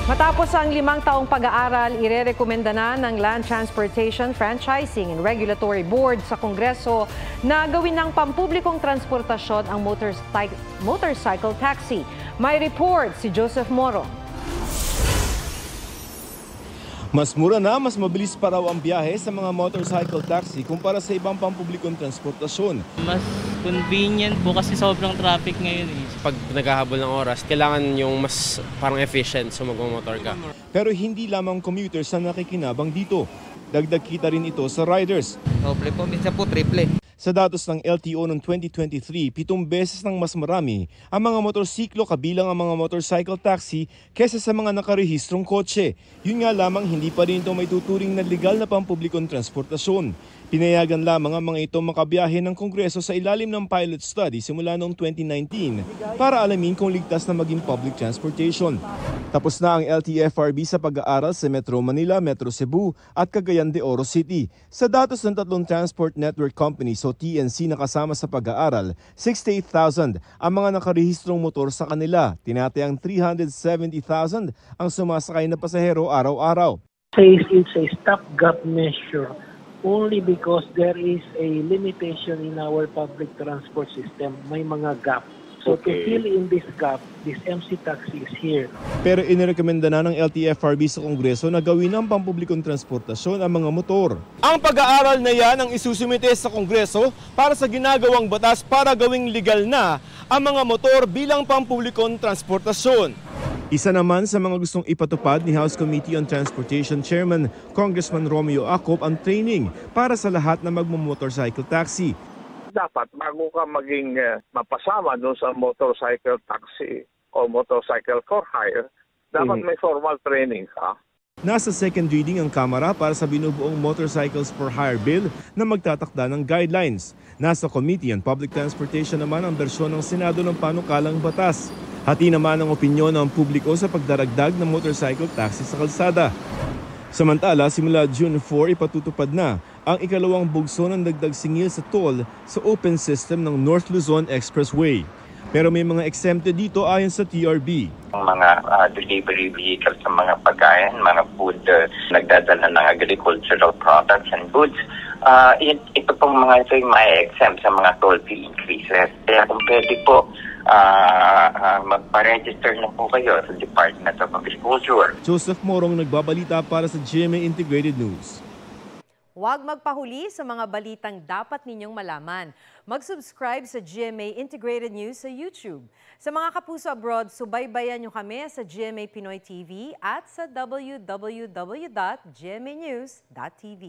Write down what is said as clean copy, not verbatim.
Matapos ang 5 taong pag-aaral, irerekomenda na ng Land Transportation Franchising and Regulatory Board sa Kongreso na gawin ng pampublikong transportasyon ang motorcycle taxi. May report si Joseph Moro. Mas mura na, mas mabilis pa raw ang biyahe sa mga motorcycle taxi kumpara sa ibang pampublikong transportasyon. Mas convenient po kasi sobrang traffic ngayon eh. Pag naghahabol ng oras, kailangan yung mas parang efficient so magmamotor ka. Pero hindi lamang commuters ang nakikinabang dito. Dagdag kita rin ito sa riders. Doble po, minsan po triple. Sa datos ng LTO noong 2023, 7 beses nang mas marami ang mga motorsiklo kabilang ang mga motorcycle taxi kesa sa mga nakarehistrong kotse. Yun nga lamang hindi pa rin ito may tuturing na legal na pampublikong transportasyon. Pinayagan lamang ang mga ito makabiyahe ng Kongreso sa ilalim ng pilot study simula noong 2019 para alamin kung ligtas na maging public transportation. Tapos na ang LTFRB sa pag-aaral sa Metro Manila, Metro Cebu at Cagayan de Oro City. Sa datos ng 3 transport network companies o TNC na kasama sa pag-aaral, 68,000 ang mga nakarehistrong motor sa kanila. Tinatayang 370,000 ang sumasakay na pasahero araw-araw. It's a stopgap measure only because there is a limitation in our public transport system. May mga gap. So to fill in this gap, this MC taxi is here. Pero inirekomenda na ng LTFRB sa Kongreso na gawin ng pampublikong transportasyon ang mga motor. Ang pag-aaral na yan ang isusumite sa Kongreso para sa ginagawang batas para gawing legal na ang mga motor bilang pampublikong transportasyon. Isa naman sa mga gustong ipatupad ni House Committee on Transportation Chairman Congressman Romeo Acop ang training para sa lahat na magmo-motorcycle taxi. Dapat bago ka maging mapasama doon sa motorcycle taxi o motorcycle for hire, dapat may formal training ka. Nasa second reading ang Kamara para sa binubuong Motorcycles for Hire Bill na magtatakda ng guidelines. Nasa Committee on Public Transportation naman ang bersyon ng Senado ng panukalang batas. Hati naman ang opinyon ng publiko sa pagdaragdag ng motorcycle taxi sa kalsada. Samantala, simula June 4, ipatutupad na ang ikalawang bugso ng dagdag singil sa toll sa open system ng North Luzon Expressway. Pero may mga exempted dito ayon sa TRB. Mga delivery vehicles sa mga pagkain, mga food, nagdadala ng agricultural products and goods. Ito pong mga ito yung may exempt sa mga toll fee increases. Kaya kung pwede po, magpa-register na po kayo sa Department of Agriculture. Joseph Morong nagbabalita para sa GMA Integrated News. Huwag magpahuli sa mga balitang dapat ninyong malaman. Mag-subscribe sa GMA Integrated News sa YouTube. Sa mga kapuso abroad, subaybayan nyo kami sa GMA Pinoy TV at sa www.gmanews.tv.